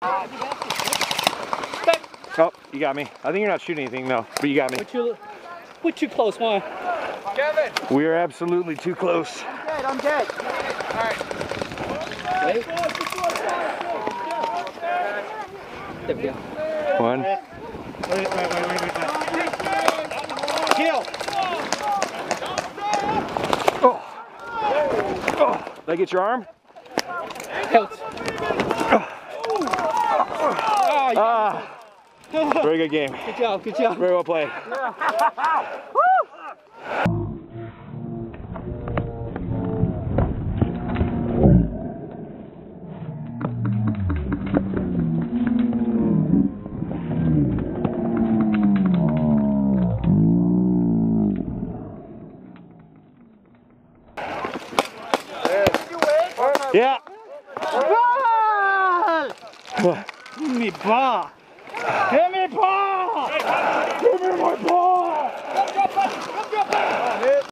Oh, you got me. I think you're not shooting anything, though, but you got me. We're too close, why? Kevin! We are absolutely too close. I'm dead. All right. Wait. There we go. One. Wait. Kill! Oh. Oh. Did I get your arm? Helps. Very good game. Good job, good job. Very well played. Yeah. Give me ball! Give me ball!